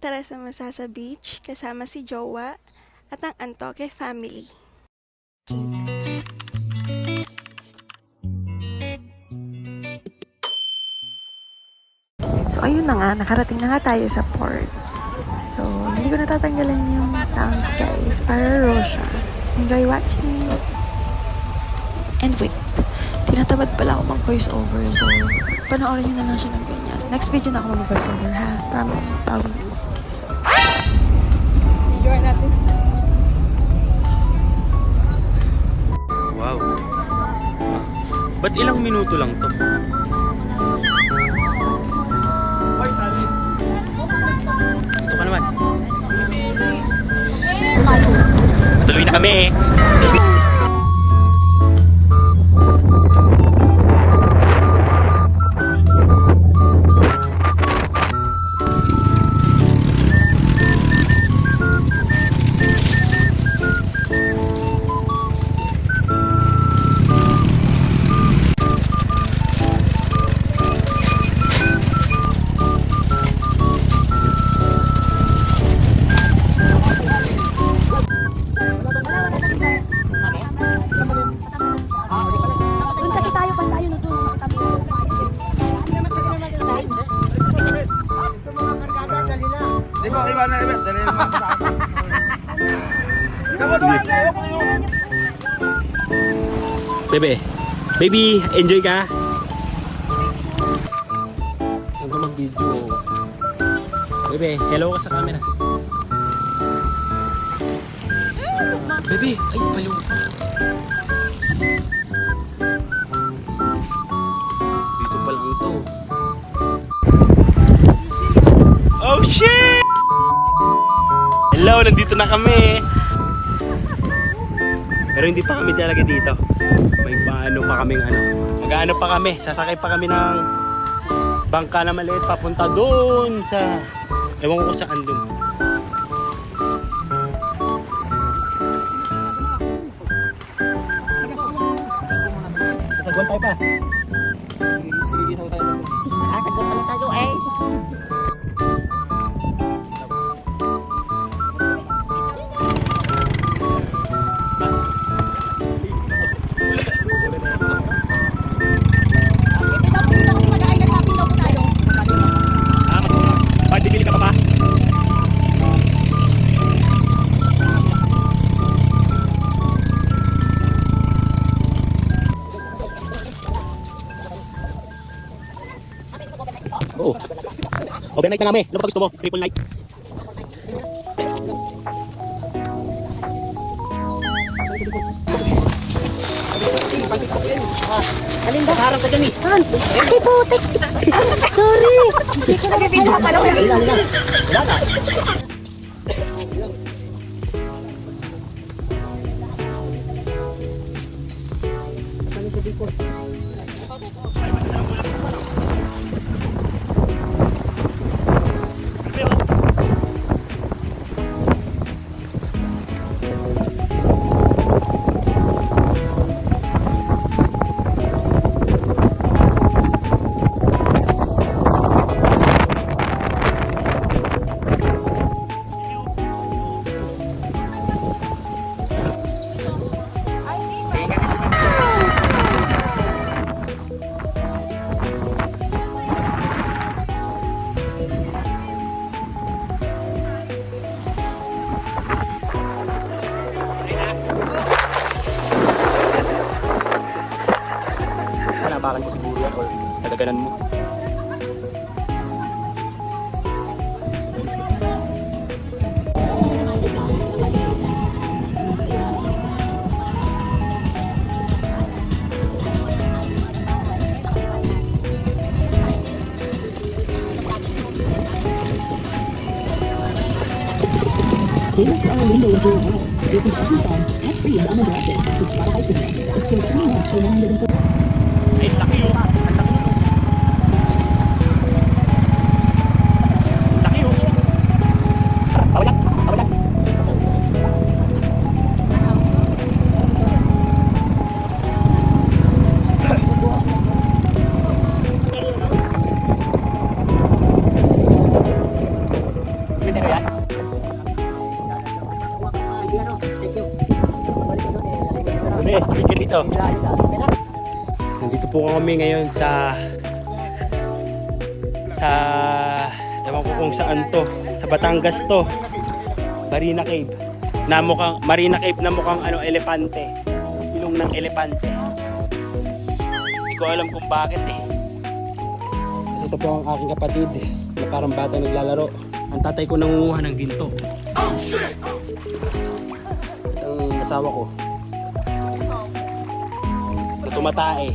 Tara sumasa sa beach kasama si Jowa at ang Antoke family. So ayun na nga, nakarating na nga tayo sa port. So hindi ko natatanggalan yung sounds guys, para raw siya. Enjoy watching! And wait, tinatamad pala ako mag-voice over, so panoorin nyo na lang siya ng ganyan. Next video na ako mag-voice over ha, promise, bawi. Wow. Ba't ilang minuto lang to? Ito ka naman. Tuloy na kami eh. Bebe, baby, enjoy ka? Huwag ka mag-video. Bebe, hello ka sa camera. Bebe, ay palo. Dito pa lang ito. Oh shit! Hello, nandito na kami. Pero hindi pa kami talaga dito. May paano pa kaming mag-ano pa kami, sasakay pa kami ng bangka na maliit papunta doon sa ewan ko saan doon. Sasagwan tayo pa. Sasagwan pa tayo eh. Oo. Overnight na namin. Ano pa gusto mo? Triple night. Alin ba? Harap ka dyan eh. Saan? Ay, putik. Sorry. Hindi ko nabibigyan pa pala. Wala na. Hanabakan ko siguro yan or nadaganan mo. Tables are a window into your world. Listen every song, ad-free and uninterrupted with Spotify Premium. It's been 3 months for 140. Ay, laki yun. Ang laki yun. Laki yun. Tawalan. Tawalan. Sige, Pre, halika dito. Nandito po kami ngayon sa ewan ko kung saan to. Sa Batangas to. Marina Cave. Marina Cave na mukhang elepante. Ilong ng elepante. Hindi ko alam kung bakit eh. Ito po ang aking kapatid na parang batang naglalaro. Ang tatay ko nangunguha ng ginto. Oh shit! Ang asawa ko. Tumatae.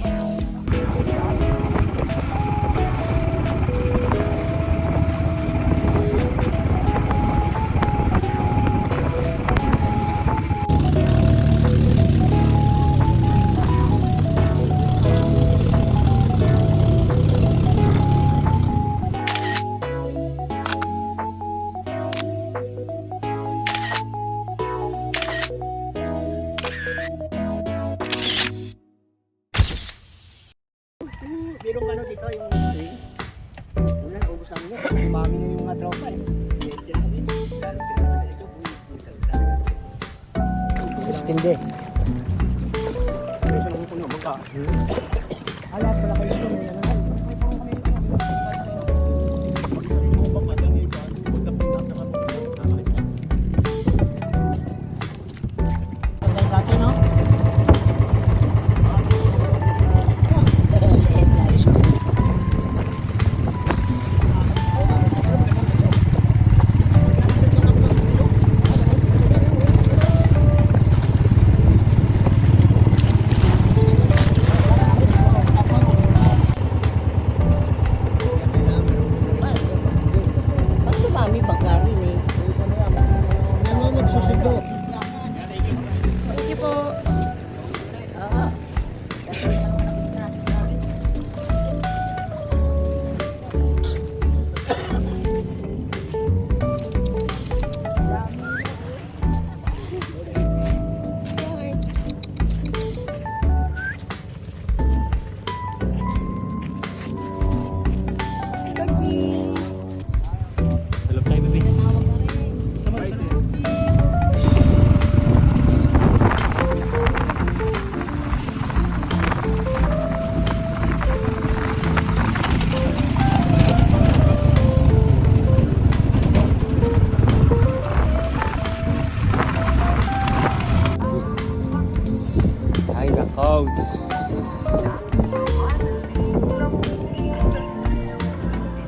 Birong ano dito yung string. Una naubos namin yun. Umami na yung mga tropa eh. Hindi. Alam pala kayo ito.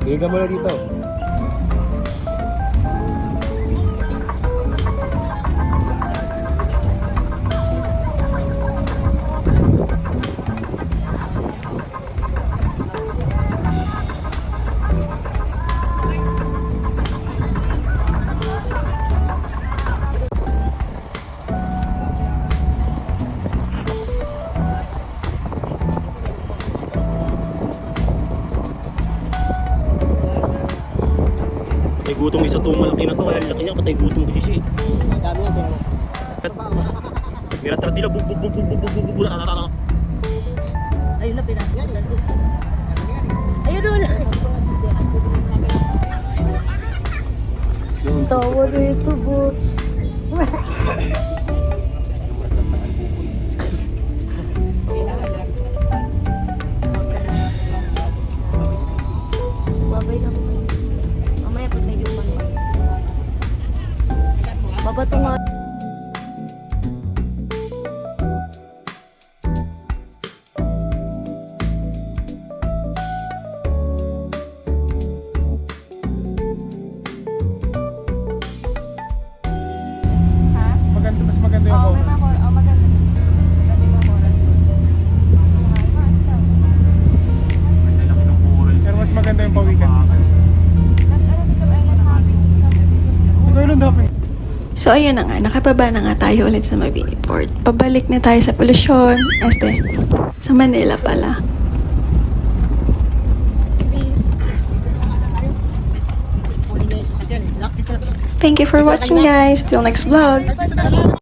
Higa mo na dito. Gutong isa to, malaki na to, kaya laki niya, patay gutong kasi siya eh. Dami yan din. Mira tratila, Ayun na, pinasok. Ayun doon. Tawa dito, boss. Babay na. Mamaya pag medyo umano. Babato nga. Mas maganda yung chorus. Maganda. Maganda yung chorus. Pero mas maganda yung pawikan. Ikaw lang dapat. So ayun na nga, nakababa na nga tayo ulit sa Mabini Port. Pabalik na tayo sa Polusyon, sa Manila pala. Thank you for watching guys, till next vlog!